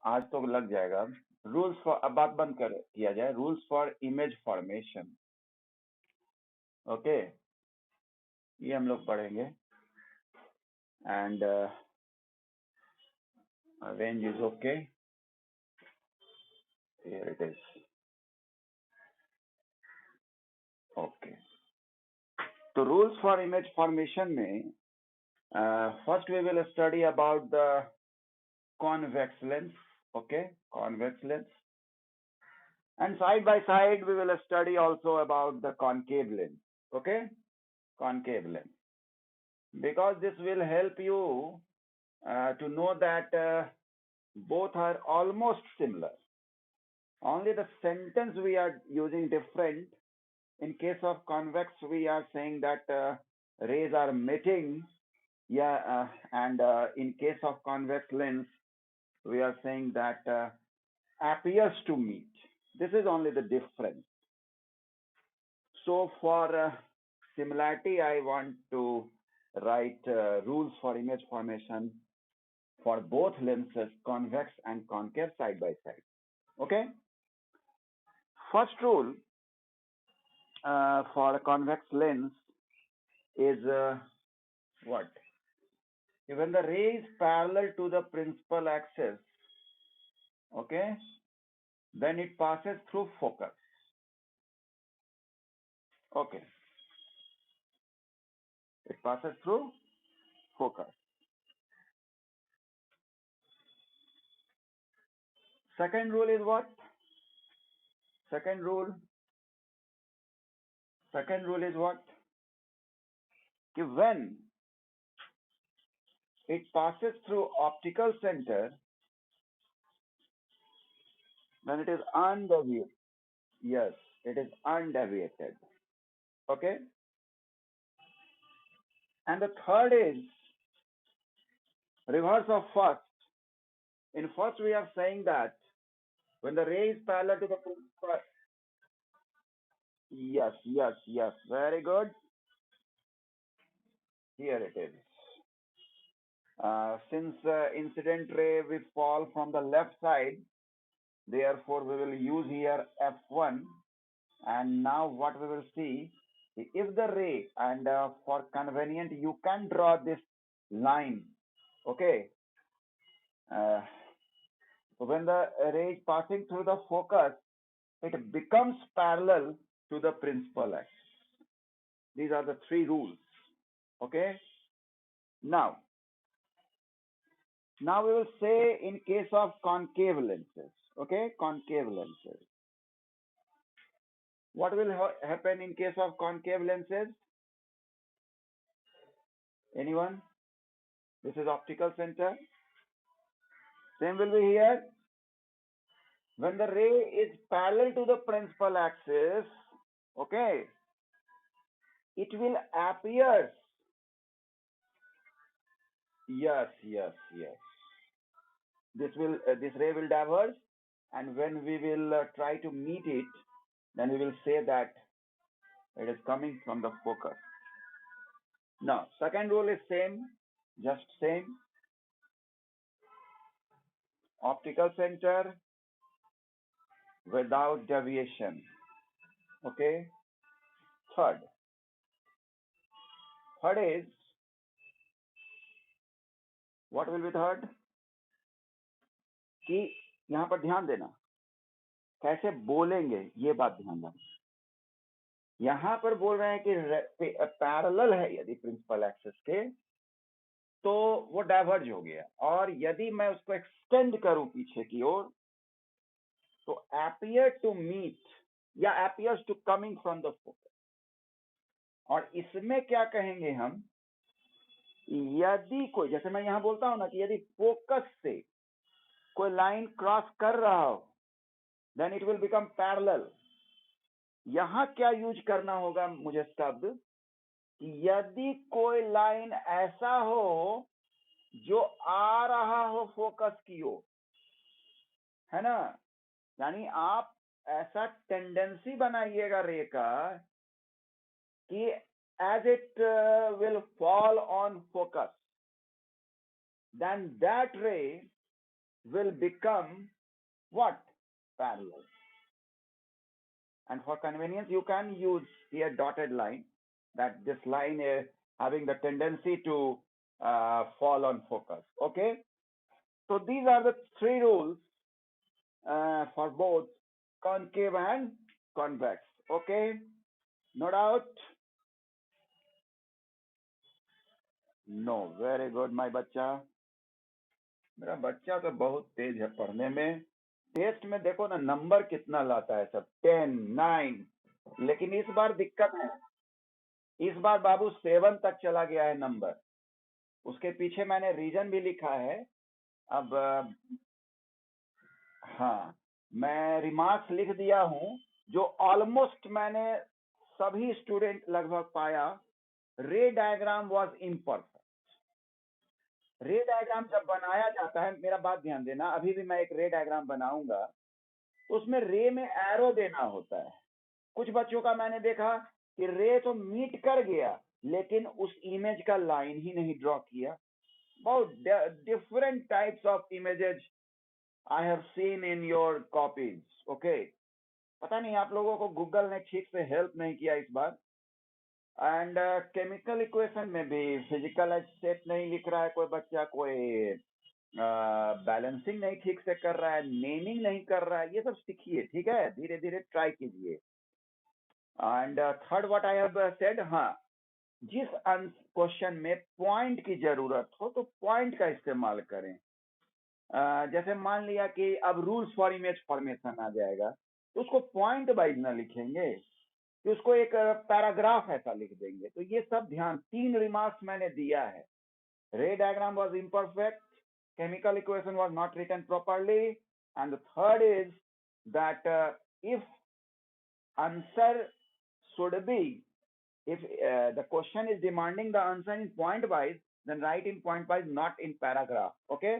आज तो लग जाएगा। रूल्स फॉर, अब बात बंद कर किया जाए, rules for image formation. Okay, ये हम लोग पढ़ेंगे। And range is okay, here it is okay. तो रूल्स फॉर इमेज फॉर्मेशन में first we will study about the convex lens, okay, convex lens, and side by side we will study also about the concave lens, okay, concave lens, because this will help you to know that both are almost similar, only the sentence we are using different. In case of convex we are saying that rays are meeting, yeah, and in case of convex lens we are saying that appears to meet. This is only the difference. So for similarity, I want to write rules for image formation for both lenses, convex and concave, side by side. Okay. First rule for a convex lens is what? When the ray is parallel to the principal axis, okay, then it passes through focus. Okay. It passes through focus. Second rule is what? Second rule is what? When it passes through optical center, then it is undeviated. Yes, it is undeviated. Okay. And the third is reverse of first. In first, we are saying that when the ray is parallel to the principal. Yes. Very good. Here it is. Since incident ray will fall from the left side, therefore we will use here F1. And now what we will see, if the ray, and for convenient you can draw this line, okay, when the ray is passing through the focus, it becomes parallel to the principal axis. These are the three rules. Okay. Now we will say in case of concave lenses. Okay, concave lenses. What will happen in case of concave lenses? Anyone? This is optical center. Same will be here. When the ray is parallel to the principal axis, okay, it will appear. Yes. This ray will diverge, and when we will try to meet it, then we will say that it is coming from the focus. Now, second rule is same, just same. Optical center without deviation. Okay. Third is, what will be third? कि यहाँ पर ध्यान देना, कैसे बोलेंगे ये बात ध्यान देना। यहाँ पर बोल रहे हैं कि पैरेलल है यदि प्रिंसिपल एक्सिस के, तो वो डाइवर्ज हो गया, और यदि मैं उसको एक्सटेंड करूं पीछे की ओर, तो appear to meet या appears to coming from the focus. और इसमें क्या कहेंगे हम, यदि कोई, जैसे मैं यहाँ बोलता हूं ना कि यदि फोकस से कोई लाइन क्रॉस कर रहा हो, then it will become parallel. यहां क्या यूज करना होगा मुझे शब्द, यदि कोई लाइन ऐसा हो जो आ रहा हो फोकस की ओर, है ना, यानी आप ऐसा टेंडेंसी बनाइएगा रे का कि as it will fall on focus, then that ray will become what? Parallel. And for convenience, you can use here dotted line, that this line is having the tendency to fall on focus. Okay. So these are the three rules for both concave and convex. Okay. No doubt? No. Very good, my बच्चा. मेरा बच्चा तो बहुत तेज है पढ़ने में. Test में देखो ना नंबर कितना लाता है सब, 10, 9. लेकिन इस बार दिक्कत है, इस बार बाबू 7 तक चला गया है नंबर. उसके पीछे मैंने रीजन भी लिखा है. अब हाँ, मैं रिमार्क्स लिख दिया हूं, जो ऑलमोस्ट मैंने सभी स्टूडेंट लगभग पाया. रे डायग्राम वाज इम्परफेक्ट. रे डायग्राम जब बनाया जाता है, मेरा बात ध्यान देना, अभी भी मैं एक रे डायग्राम बनाऊंगा, तो उसमें रे में एरो देना होता है. कुछ बच्चों का मैंने देखा कि रे तो मीट कर गया, लेकिन उस इमेज का लाइन ही नहीं ड्रॉ किया. बहुत different types of images I have seen in your copies. Okay, पता नहीं आप लोगों को गूगल ने ठीक से हेल्प नहीं किया इस बार. एंड केमिकल इक्वेशन में भी फिजिकल स्टेट नहीं लिख रहा है कोई बच्चा, कोई बैलेंसिंग नहीं ठीक से कर रहा है, नेमिंग नहीं कर रहा है. ये सब सीखिए, ठीक है, धीरे धीरे ट्राई कीजिए. And third what I have said, हाँ, जिस क्वेश्चन में पॉइंट की जरूरत हो तो पॉइंट का इस्तेमाल करें. जैसे मान लिया कि अब रूल्स फॉर इमेज फॉर्मेशन आ जाएगा, तो उसको पॉइंट वाइज ना लिखेंगे कि उसको एक पैराग्राफ ऐसा लिख देंगे. तो ये सब ध्यान, 3 रिमार्क्स मैंने दिया है. रे diagram was imperfect, chemical equation was not written properly, and the third is that if answer should be, if the question is demanding the answer in point wise, then write in point wise, not in paragraph. Okay.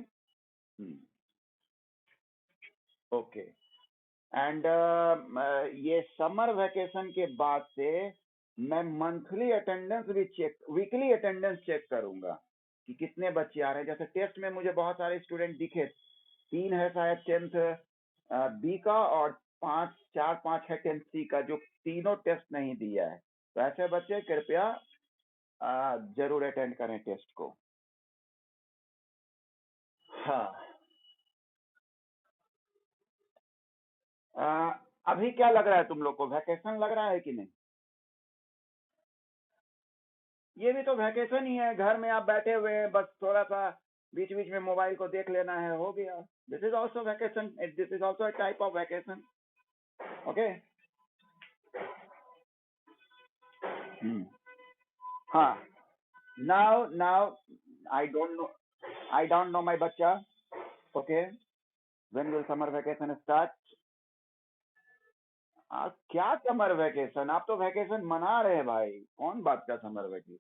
Okay. And ये summer vacation के बाद से मैं monthly attendance भी check, weekly attendance check करूंगा कि कितने बच्चे आ रहे हैं. जैसे टेस्ट में मुझे बहुत सारे स्टूडेंट दिखे, 3 है शायद 10th बी का, और 4-5 है 10th सी का, जो तीनों टेस्ट नहीं दिया है. तो ऐसे बच्चे कृपया जरूर अटेंड करें टेस्ट को. हाँ, अभी क्या लग रहा है तुम लोग को, वैकेशन लग रहा है कि नहीं? ये भी तो वैकेशन ही है, घर में आप बैठे हुए हैं, बस थोड़ा सा बीच बीच में मोबाइल को देख लेना है, हो गया. This is also vacation, this is also a type of vacation. Okay. हाँ, now I don't know my बच्चा. Okay, when will summer vacation start? क्या समर वैकेशन, आप तो वैकेशन मना रहे हैं भाई, कौन बात का समर वैकेशन.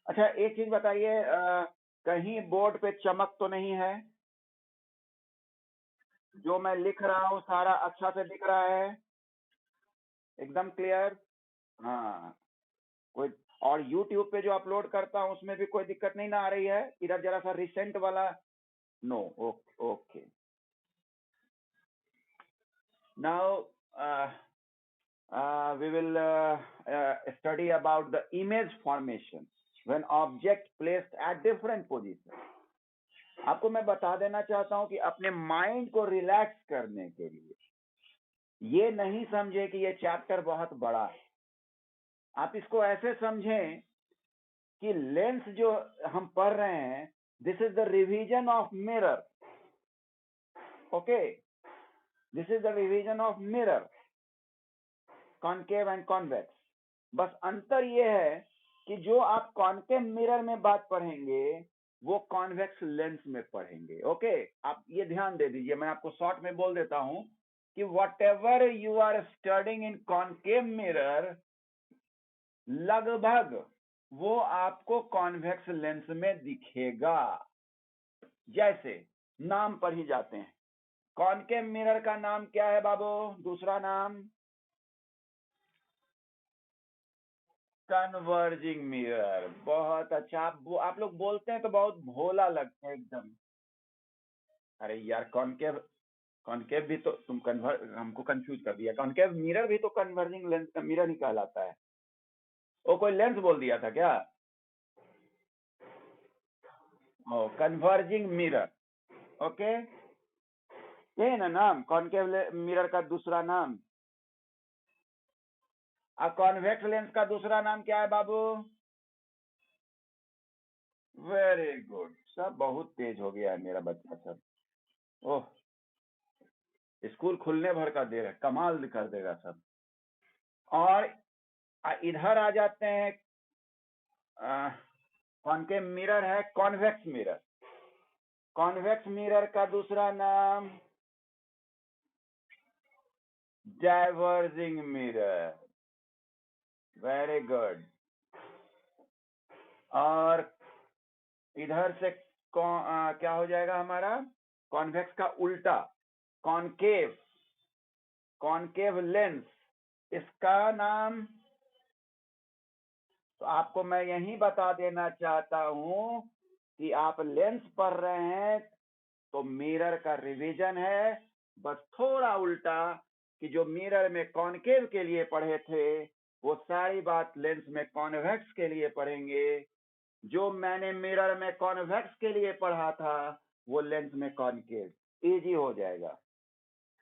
अच्छा, एक चीज बताइए, कहीं बोर्ड पे चमक तो नहीं है? जो मैं लिख रहा हूँ सारा अच्छा से दिख रहा है, एकदम क्लियर? हाँ, कोई, और YouTube पे जो अपलोड करता हूँ उसमें भी कोई दिक्कत नहीं ना आ रही है? इधर जरा सा रिसेंट वाला. No. Okay. Now we will study about the image formation when object placed at different position. आपको मैं बता देना चाहता हूं कि अपने माइंड को रिलैक्स करने के लिए ये नहीं समझे कि ये चैप्टर बहुत बड़ा है. आप इसको ऐसे समझें कि लेंस जो हम पढ़ रहे हैं, this is the revision of mirror. Okay, this is the revision of mirror, concave and convex. बस अंतर ये है कि जो आप कॉनकेव मिरर में बात पढ़ेंगे वो कॉन्वेक्स लेंस में पढ़ेंगे. ओके, आप ये ध्यान दे दीजिए. मैं आपको शॉर्ट में बोल देता हूं कि whatever you are studying in concave mirror, लगभग वो आपको कॉन्वेक्स लेंस में दिखेगा. जैसे नाम पर ही जाते हैं, कॉनकेव मिरर का नाम क्या है बाबू? दूसरा नाम कन्वर्जिंग मिरर, बहुत अच्छा। आप लोग बोलते हैं तो बहुत भोला लगता है एकदम। अरे यार, कॉनकेव कॉनकेव भी तो तुम हमको कंफ्यूज कर दिया। कॉनकेव मिरर भी तो कन्वर्जिंग लेंस का मिरर ही कहलाता है। वो कोई लेंस बोल दिया था क्या? ओ, कन्वर्जिंग मिरर। ओके, ये है ना नाम कॉनकेव मिरर का दूसरा नाम। कॉन्वेक्स लेंस का दूसरा नाम क्या है बाबू? वेरी गुड, सब बहुत तेज हो गया है मेरा बच्चा सब। ओह, स्कूल खुलने भर का देर है, कमाल कर देगा सब। और इधर आ जाते हैं। कॉनकेव मिरर है कॉन्वेक्स मिरर। कॉन्वेक्स मिरर का दूसरा नाम डाइवर्जिंग मिरर। Very good. और इधर से क्या हो जाएगा हमारा? कॉन्वेक्स का उल्टा कॉनकेव। कॉनकेव लेंस, इसका नाम तो आपको मैं यही बता देना चाहता हूं कि आप लेंस पढ़ रहे हैं तो मिरर का रिवीजन है, बस थोड़ा उल्टा कि जो मिरर में कॉनकेव के लिए पढ़े थे वो सारी बात लेंस में कॉन्वेक्स के लिए पढ़ेंगे। जो मैंने मिरर में कॉन्वेक्स के लिए पढ़ा था वो लेंस में कॉनकेव। इजी हो जाएगा।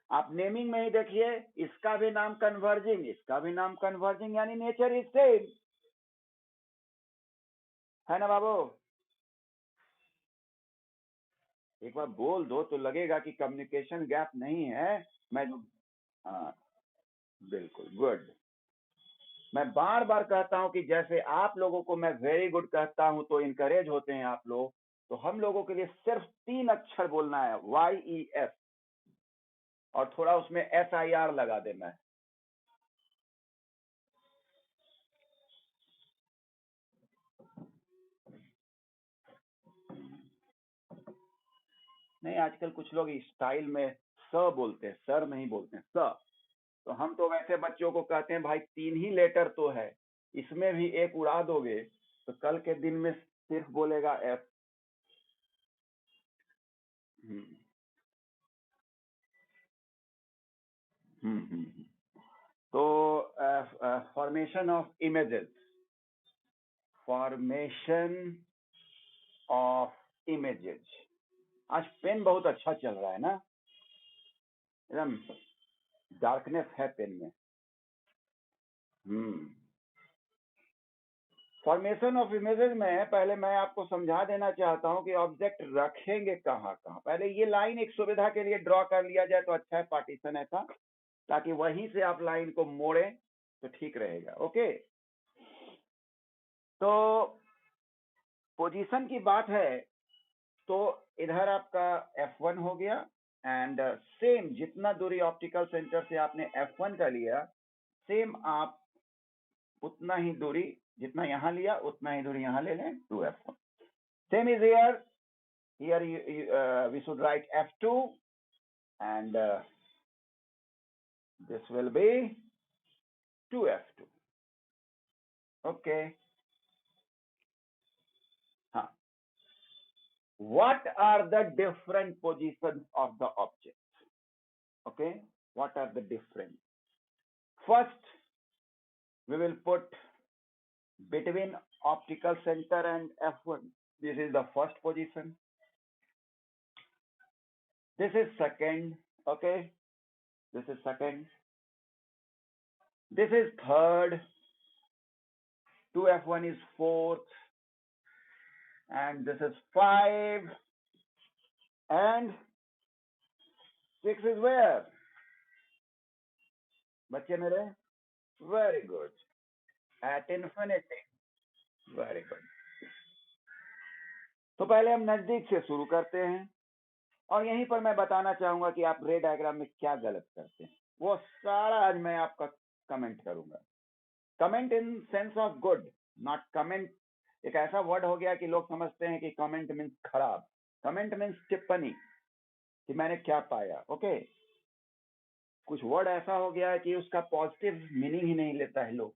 आप नेमिंग में ही देखिए, इसका भी नाम कन्वर्जिंग, इसका भी नाम कन्वर्जिंग, यानी नेचर इज सेम, है ना बाबू? एक बार बोल दो तो लगेगा कि कम्युनिकेशन गैप नहीं है। मैं हाँ, बिल्कुल गुड। मैं बार बार कहता हूं कि जैसे आप लोगों को मैं वेरी गुड कहता हूं तो इनकरेज होते हैं आप लोग, तो हम लोगों के लिए सिर्फ 3 अक्षर बोलना है, YES, और थोड़ा उसमें SIR लगा देना है। नहीं, आजकल कुछ लोग स्टाइल में स बोलते हैं, सर नहीं बोलते हैं, स। तो हम तो वैसे बच्चों को कहते हैं भाई 3 ही लेटर तो है, इसमें भी एक उड़ा दोगे तो कल के दिन में सिर्फ बोलेगा F। तो formation of images, formation of images. आज पेन बहुत अच्छा चल रहा है ना, एकदम डार्कनेस है पेन में। फॉर्मेशन ऑफ इमेजेस में पहले मैं आपको समझा देना चाहता हूं कि ऑब्जेक्ट रखेंगे कहाँ कहाँ। पहले ये लाइन एक सुविधा के लिए ड्रॉ कर लिया जाए तो अच्छा है, पार्टीशन ऐसा, ताकि वहीं से आप लाइन को मोड़े तो ठीक रहेगा। ओके, तो पोजीशन की बात है तो इधर आपका F1 हो गया, एंड सेम जितना दूरी ऑप्टिकल सेंटर से आपने F1 का लिया, सेम आप उतना ही दूरी जितना यहाँ लिया उतना ही दूरी यहाँ ले लें, 2F1। Same is here we should write F2, and this will be 2F2. Okay. What are the different positions of the object? Okay, what are the different? First, we will put between optical center and F1. This is the first position. This is second. Okay, this is second. This is third. 2F1 is fourth, and this is 5, and 6 is where? बच्चे मेरे, very good, at infinity, very good। तो पहले हम नजदीक से शुरू करते हैं, और यहीं पर मैं बताना चाहूंगा कि आप रे डायग्राम में क्या गलत करते हैं, वो सारा आज मैं आपका कमेंट करूंगा। Comment in sense of good, not comment. एक ऐसा वर्ड हो गया कि लोग समझते हैं कि कमेंट मीन्स खराब। कमेंट मीन्स टिप्पणी, कि मैंने क्या पाया। ओके, कुछ वर्ड ऐसा हो गया है कि उसका पॉजिटिव मीनिंग ही नहीं लेता है लोग।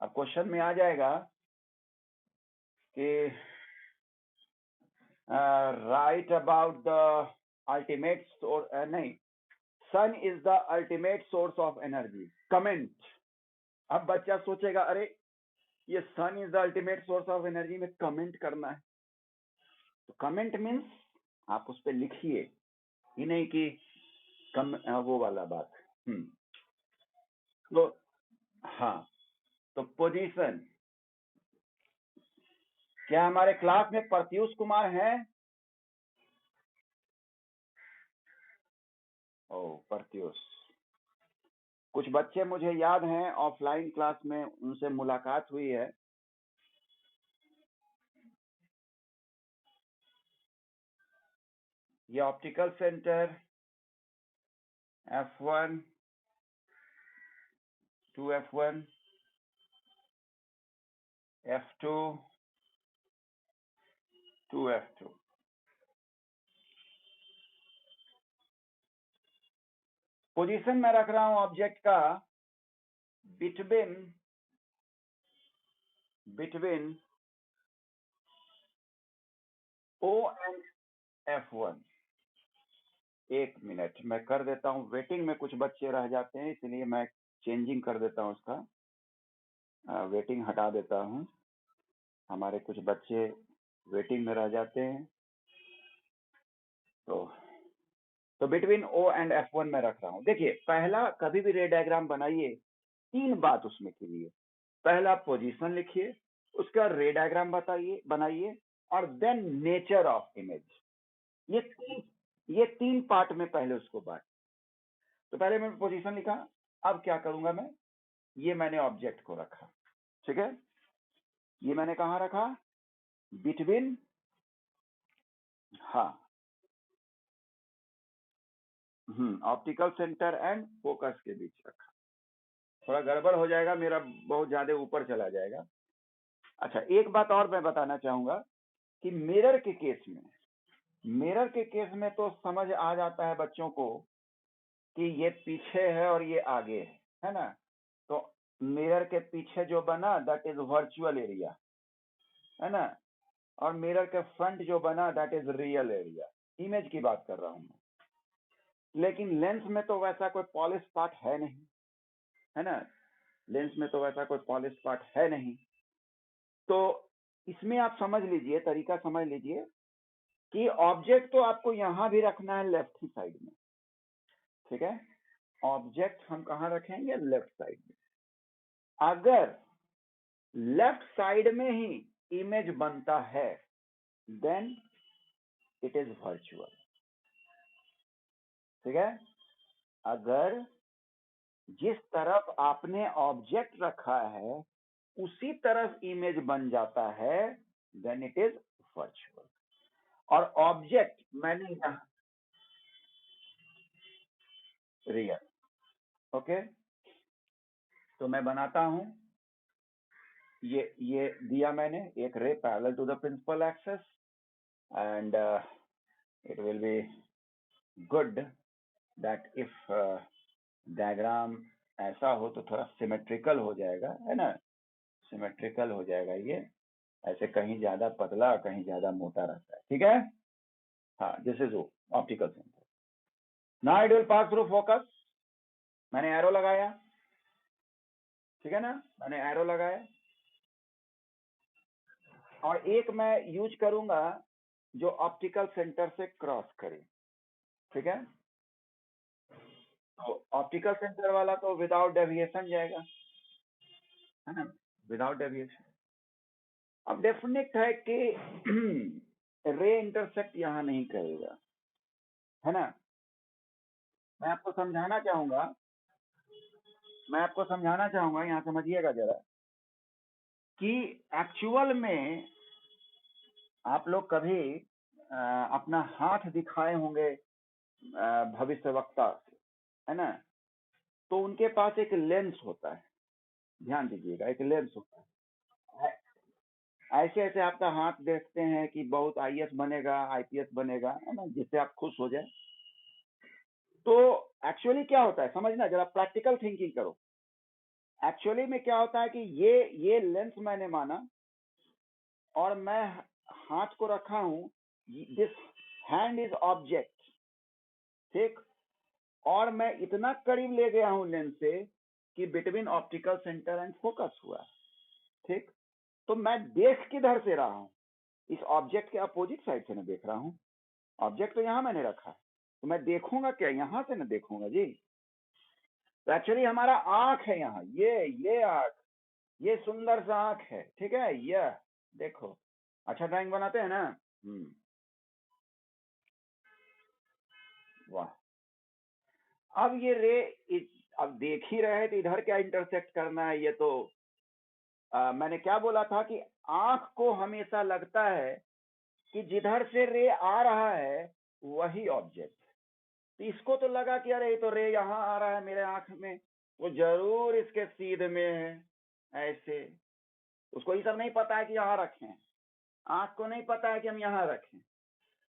अब क्वेश्चन में आ जाएगा कि राइट अबाउट द अल्टीमेट नहीं, sun is the ultimate source of energy, comment. अब बच्चा सोचेगा अरे ये sun is the ultimate source of energy में कमेंट करना है, तो कमेंट मीन्स आप उस पर लिखिए, ये नहीं कि वो वाला बात। तो हाँ, तो पोजीशन, क्या हमारे क्लास में प्रत्युष कुमार है? ओ प्रत्युष, कुछ बच्चे मुझे याद हैं ऑफलाइन क्लास में उनसे मुलाकात हुई है। ये optical centre F1 2F1 F2 2F2, position में रख रहा हूं ऑब्जेक्ट का बिटवीन O एंड F1। एक मिनट मैं कर देता हूं, वेटिंग में कुछ बच्चे रह जाते हैं इसलिए मैं चेंजिंग कर देता हूं, उसका वेटिंग हटा देता हूं, हमारे कुछ बच्चे वेटिंग में रह जाते हैं। तो बिटवीन O एंड F1 में रख रहा हूं। देखिए पहला, कभी भी रे डायग्राम बनाइए 3 बात उसमें कीजिए, पहला पोजीशन लिखिए, उसका रे डायग्राम बनाइए और देन नेचर ऑफ इमेज। ये तीन पार्ट में पहले उसको बांट। तो पहले मैं पोजीशन लिखा, अब क्या करूंगा मैं, ये मैंने ऑब्जेक्ट को रखा, ठीक है, ये मैंने कहा रखा, बिटवीन, हाँ, ऑप्टिकल सेंटर एंड फोकस के बीच रखा। थोड़ा गड़बड़ हो जाएगा मेरा, बहुत ज्यादा ऊपर चला जाएगा। अच्छा, एक बात और मैं बताना चाहूंगा कि मिरर के केस में तो समझ आ जाता है बच्चों को कि ये पीछे है और ये आगे है ना। तो मिरर के पीछे जो बना दैट इज वर्चुअल एरिया, है ना, और मिरर के फ्रंट जो बना that is real area. Image की बात कर रहा हूं मैं, लेकिन लेंस में तो वैसा कोई पॉलिश पार्ट है नहीं, है ना, लेंस में तो वैसा कोई पॉलिश पार्ट है नहीं। तो इसमें आप समझ लीजिए, तरीका समझ लीजिए कि ऑब्जेक्ट तो आपको यहां भी रखना है लेफ्ट ही साइड में, ठीक है, ऑब्जेक्ट हम कहां रखेंगे, लेफ्ट साइड में। अगर लेफ्ट साइड में ही इमेज बनता है देन इट इज वर्चुअल, ठीक है। अगर जिस तरफ आपने ऑब्जेक्ट रखा है उसी तरफ इमेज बन जाता है देन इट इज वर्चुअल। और ऑब्जेक्ट मैंने यहां रियल, ओके, तो मैं बनाता हूं, ये दिया मैंने एक ray parallel to the principal axis and it will be good that if diagram ऐसा हो तो थोड़ा सिमेट्रिकल हो जाएगा, है ना, सिमेट्रिकल हो जाएगा। ये ऐसे कहीं ज्यादा पतला कहीं ज्यादा मोटा रहता है, ठीक है। हाँ, this is optical centre. Now it will pass through focus, मैंने एरो लगाया, ठीक है ना, मैंने एरो लगाया, और एक मैं यूज करूंगा जो ऑप्टिकल सेंटर से क्रॉस करे, ठीक है। तो ऑप्टिकल सेंटर वाला तो विदाउट डेविएशन जाएगा, है ना, विदाउट डेविएशन। अब डेफिनेट है कि रे इंटरसेक्ट यहां नहीं करेगा, है ना। मैं आपको समझाना चाहूंगा, यहाँ समझिएगा जरा कि एक्चुअल में आप लोग कभी अपना हाथ दिखाए होंगे भविष्यवक्ता, है ना, तो उनके पास एक लेंस होता है, ध्यान दीजिएगा, एक लेंस होता है। ऐसे ऐसे आपका हाथ देखते हैं कि बहुत आईएएस बनेगा, आईपीएस बनेगा, है ना, जिससे आप खुश हो जाए। तो एक्चुअली क्या होता है समझना, जरा प्रैक्टिकल थिंकिंग करो। एक्चुअली में क्या होता है कि ये लेंस मैंने माना और मैं हाथ को रखा हूं, दिस हैंड इज ऑब्जेक्ट, ठीक, और मैं इतना करीब ले गया हूं लेंस से कि between optical centre and focus हुआ, ठीक। तो मैं देख किधर से रहा हूं? इस ऑब्जेक्ट के अपोजिट साइड से मैं देख रहा हूं। ऑब्जेक्ट तो यहां मैंने रखा है, तो मैं देखूंगा क्या? यहां से ना देखूंगा जी। तो एक्चुअली हमारा आंख है यहाँ, ये आंख, ये सुंदर सा आंख है, ठीक है। यह देखो, अच्छा ड्राइंग बनाते हैं ना। वाह। अब ये रे, अब देख ही रहे तो इधर क्या इंटरसेक्ट करना है? ये तो मैंने क्या बोला था कि आंख को हमेशा लगता है कि जिधर से रे आ रहा है वही ऑब्जेक्ट। तो इसको तो लगा कि अरे ये तो रे यहाँ आ रहा है मेरे आंख में, वो जरूर इसके सीधे में है, ऐसे। उसको ये सब नहीं पता है कि यहाँ रखें, आंख को नहीं पता है कि हम यहाँ रखें।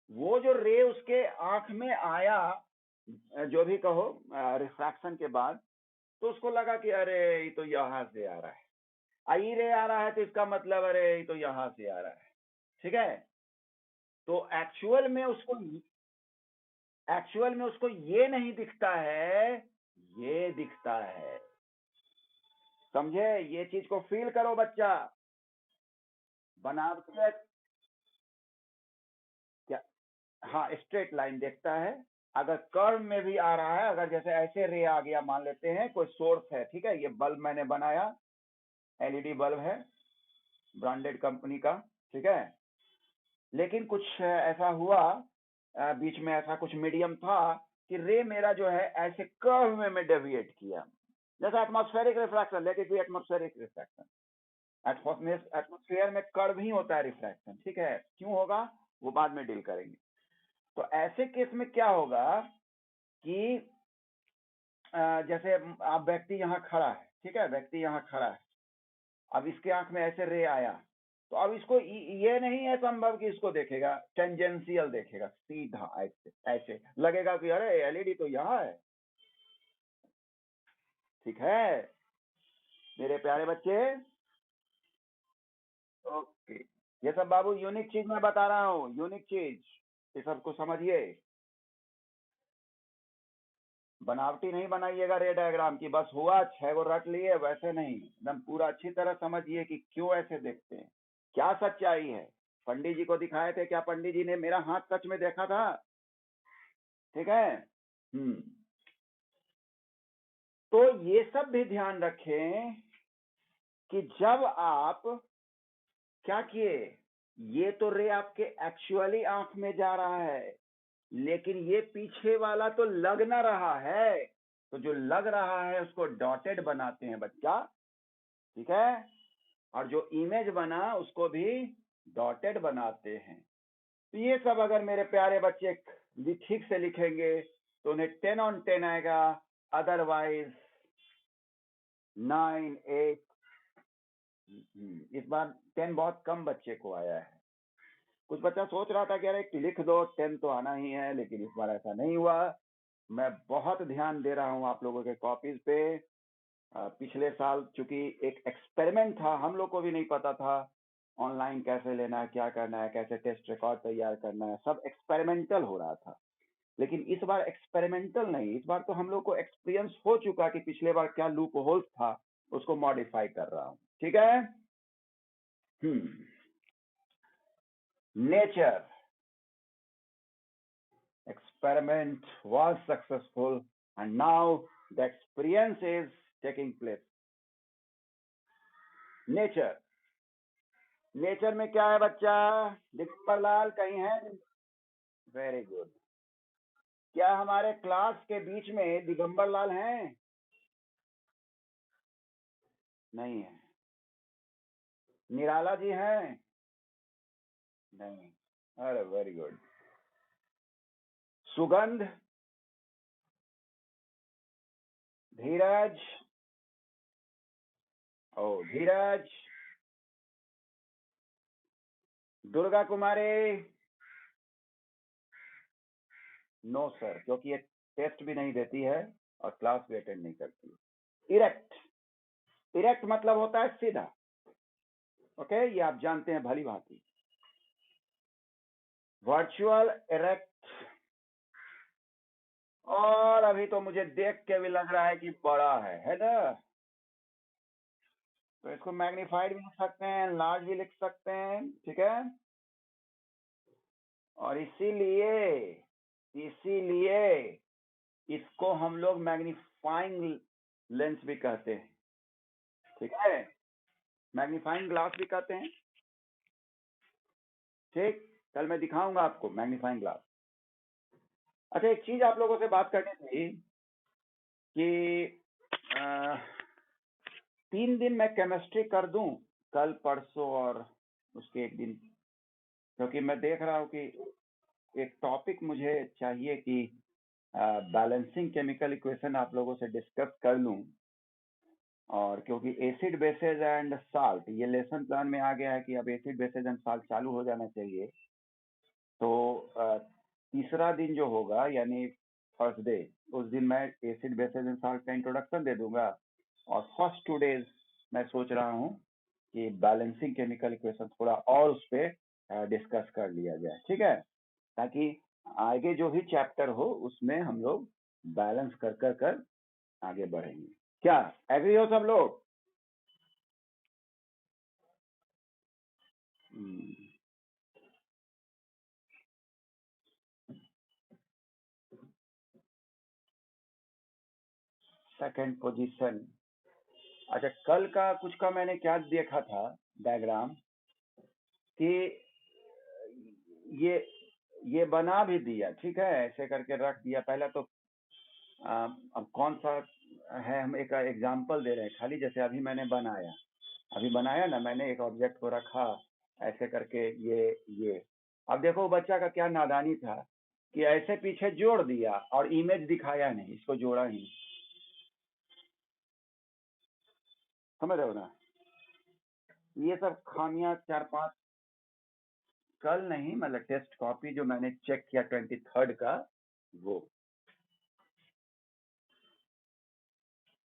वो जो रे उसके आंख में आया, जो भी कहो रिफ्रैक्शन के बाद, तो उसको लगा कि अरे ये तो यहाँ से आ रहा है, आई रे आ रहा है, तो इसका मतलब अरे ये तो यहाँ से आ रहा है, ठीक है। तो एक्चुअल में उसको ये नहीं दिखता है, ये दिखता है। समझे? ये चीज को फील करो बच्चा। बनावटी क्या? हाँ, स्ट्रेट लाइन देखता है। अगर कर्व में भी आ रहा है, अगर जैसे ऐसे रे आ गया, मान लेते हैं कोई सोर्स है, ठीक है, ये बल्ब मैंने बनाया, एलईडी बल्ब है ब्रांडेड कंपनी का, ठीक है। लेकिन कुछ ऐसा हुआ, बीच में ऐसा कुछ मीडियम था कि रे मेरा जो है ऐसे कर्व में मैं डेविएट किया, जैसा atmospheric refraction, let it be atmospheric refraction. Atmosphere में कर्व ही होता है रिफ्रैक्शन, ठीक है। क्यों होगा वो बाद में डील करेंगे। तो ऐसे केस में क्या होगा कि जैसे आप व्यक्ति यहाँ खड़ा है, ठीक है, व्यक्ति यहाँ खड़ा है, अब इसके आंख में ऐसे रे आया, तो अब इसको ये नहीं है संभव कि इसको देखेगा, टेंजेंशियल देखेगा, सीधा ऐसे ऐसे लगेगा कि अरे एलईडी तो यहाँ है, ठीक है मेरे प्यारे बच्चे। ओके, ये सब बाबू यूनिक चीज मैं बता रहा हूँ, यूनिक चीज, ये सबको समझिए। बनावटी नहीं बनाइएगा रे डायग्राम की, बस हुआ 6 गो रट लिए, वैसे नहीं, एकदम पूरा अच्छी तरह समझिए कि क्यों ऐसे देखते हैं, क्या सच्चाई है। पंडित जी को दिखाए थे, क्या पंडित जी ने मेरा हाथ सच में देखा था? ठीक है। तो ये सब भी ध्यान रखें कि जब आप क्या किए, ये तो रे आपके एक्चुअली आंख में जा रहा है, लेकिन ये पीछे वाला तो लग ना रहा है, तो जो लग रहा है उसको डॉटेड बनाते हैं बच्चा, ठीक है। और जो इमेज बना उसको भी डॉटेड बनाते हैं। तो ये सब अगर मेरे प्यारे बच्चे ठीक से लिखेंगे तो उन्हें 10 on 10 आएगा, अदरवाइज 9, 8। इस बार 10 बहुत कम बच्चे को आया है। कुछ बच्चा सोच रहा था कि अरे लिख दो 10 तो आना ही है, लेकिन इस बार ऐसा नहीं हुआ। मैं बहुत ध्यान दे रहा हूँ आप लोगों के कॉपीज पे। पिछले साल चूंकि एक एक्सपेरिमेंट था, हम लोग को भी नहीं पता था ऑनलाइन कैसे लेना है, क्या करना है, कैसे टेस्ट रिकॉर्ड तैयार करना है, सब एक्सपेरिमेंटल हो रहा था। लेकिन इस बार एक्सपेरिमेंटल नहीं, इस बार तो हम लोग को एक्सपीरियंस हो चुका कि पिछले बार क्या लूप होल्स था, उसको मॉडिफाई कर रहा हूँ, ठीक है। Nature experiment was successful and now the experience is taking place. Nature में क्या है बच्चा? दिगंबर लाल कहीं है? Very good. क्या हमारे क्लास के बीच में दिगंबर लाल हैं? नहीं है। निराला जी हैं? नहीं। अरे वेरी गुड। सुगंध, धीरज, ओ धीरज, दुर्गा कुमारी, नो सर, क्योंकि ये टेस्ट भी नहीं देती है और क्लास भी अटेंड नहीं करती। इरेक्ट, इरेक्ट मतलब होता है सीधा, ओके, ये आप जानते हैं भली भांति। वर्चुअल इरेक्ट, और अभी तो मुझे देख के भी लग रहा है कि बड़ा है ना? तो इसको मैग्नीफाइड भी लिख सकते हैं, लार्ज भी लिख सकते हैं, ठीक है। और इसीलिए इसको हम लोग मैग्नीफाइंग लेंस भी कहते हैं, ठीक है, मैग्नीफाइंग ग्लास भी कहते हैं, ठीक। कल मैं दिखाऊंगा आपको मैग्नीफाइंग ग्लास। अच्छा, एक चीज आप लोगों से बात करनी थी कि 3 दिन मैं केमिस्ट्री कर दूं, कल परसों और उसके एक दिन, क्योंकि मैं देख रहा हूँ कि एक टॉपिक मुझे चाहिए कि बैलेंसिंग केमिकल इक्वेशन आप लोगों से डिस्कस कर लूं। और क्योंकि एसिड बेसेज एंड साल्ट ये लेसन प्लान में आ गया है कि अब एसिड बेसेज एंड साल्ट चालू हो जाना चाहिए, तो तीसरा दिन जो होगा यानी थर्सडे, उस दिन मैं एसिड बेसेज एंड साल्ट का इंट्रोडक्शन दे दूंगा, और फर्स्ट 2 डेज मैं सोच रहा हूँ कि बैलेंसिंग केमिकल इक्वेशन थोड़ा और उस पर डिस्कस कर लिया जाए, ठीक है, ताकि आगे जो भी चैप्टर हो उसमें हम लोग बैलेंस कर आगे बढ़ेंगे। क्या एग्री हो सब लोग? Second position. अच्छा, कल का कुछ का मैंने क्या देखा था डायग्राम कि ये बना भी दिया, ठीक है, ऐसे करके रख दिया पहले तो। अब कौन सा है, हम एक एग्जांपल दे रहे हैं खाली, जैसे अभी मैंने बनाया ना, मैंने एक ऑब्जेक्ट को रखा ऐसे करके, ये अब देखो बच्चा का क्या नादानी था कि ऐसे पीछे जोड़ दिया और इमेज दिखाया नहीं, इसको जोड़ा ही नहीं, समझ रहे हो ना? ये सब खामियां 4-5, कल नहीं मतलब टेस्ट कॉपी जो मैंने चेक किया 23rd का, वो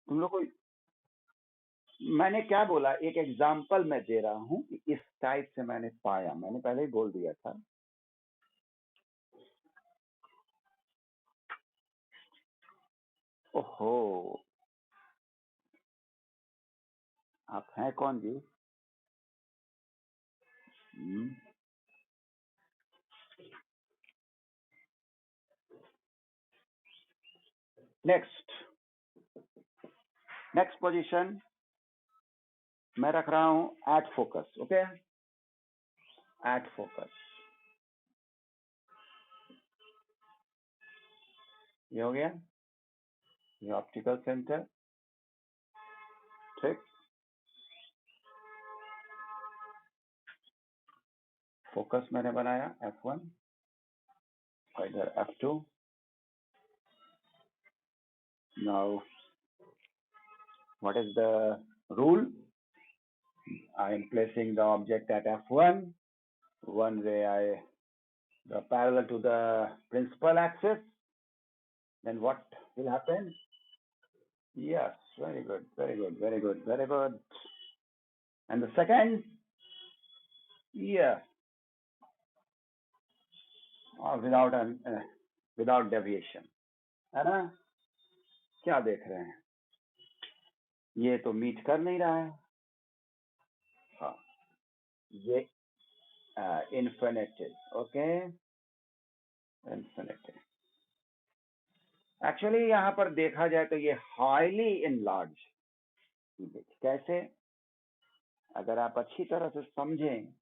तुम लोग को मैंने क्या बोला, एक एग्जांपल मैं दे रहा हूँ कि इस टाइप से मैंने पाया, मैंने पहले ही बोल दिया था। ओहो, आप हैं कौन जी? नेक्स्ट पोजीशन मैं रख रहा हूं at focus, okay, at focus, ये हो गया, ये ऑप्टिकल सेंटर, ठीक। फोकस मैंने बनाया F1, इधर F2। Now what is the rule? I am placing the object at F1, one way parallel to the principal axis, then what will happen? Yes, very good, very good, very good, very good. And the second, yeah, without deviation, है ना? क्या देख रहे हैं, ये तो meet कर नहीं रहा है, हाँ, ये इन्फिनिटी, ओके, इन्फिनिटी। एक्चुअली यहाँ पर देखा जाए तो ये हाईली इनलार्ज, कैसे, अगर आप अच्छी तरह से समझें,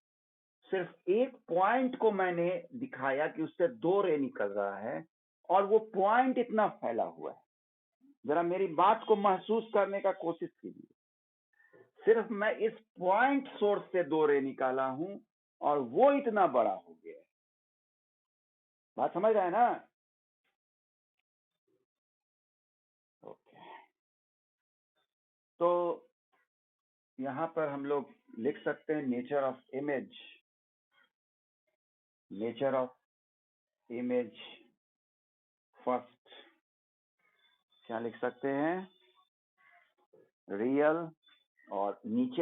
सिर्फ एक पॉइंट को मैंने दिखाया कि उससे 2 रे निकल रहा है और वो पॉइंट इतना फैला हुआ है, जरा मेरी बात को महसूस करने का कोशिश कीजिए। सिर्फ मैं इस पॉइंट सोर्स से 2 रे निकाला हूं और वो इतना बड़ा हो गया है, बात समझ रहे हैं ना? ओके, तो यहां पर हम लोग लिख सकते हैं नेचर ऑफ इमेज फर्स्ट, क्या लिख सकते हैं? रियल और नीचे